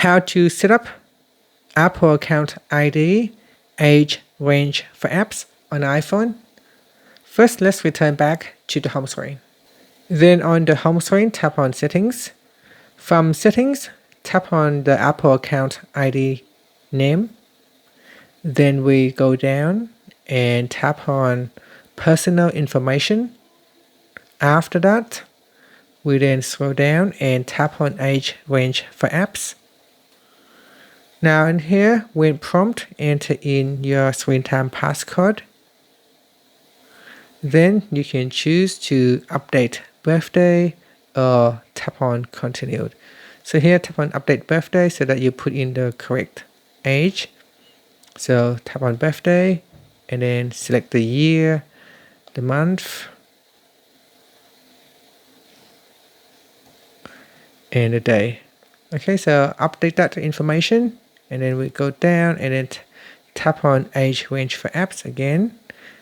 How to set up Apple account ID age range for apps on iPhone. First, let's return back to the home screen. Then on the home screen, tap on Settings. From Settings, tap on the Apple account ID name. Then we go down and tap on Personal Information. After that, we then scroll down and tap on Age Range for apps. Now in here, when prompt, enter in your screen time passcode. Then you can choose to update birthday or tap on continued. So here, tap on update birthday so that you put in the correct age. So tap on birthday and then select the year, the month, and the day. Okay, so update that information and then we go down and then tap on age range for apps again.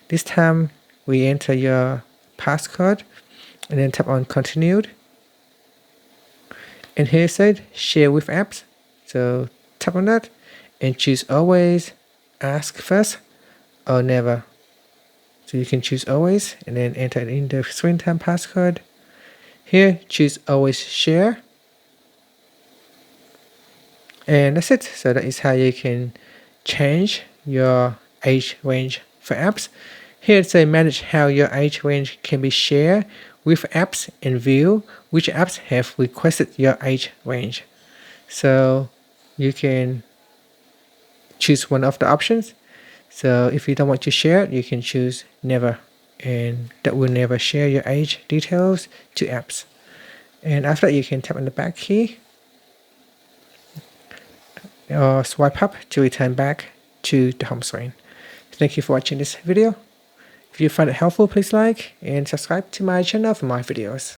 This time we enter your passcode and then tap on continued. And here it said share with apps. So tap on that and choose always, ask first, or never. So you can choose always and then enter in the screen time passcode. Here choose always share. And that's it. So that is how you can change your age range for apps. Here it says manage how your age range can be shared with apps and view which apps have requested your age range. So you can choose one of the options. So if you don't want to share it, you can choose never, and that will never share your age details to apps. And after that, you can tap on the back key or swipe up to return back to the home screen. Thank you for watching this video. If you find it helpful, please like and subscribe to my channel for more videos.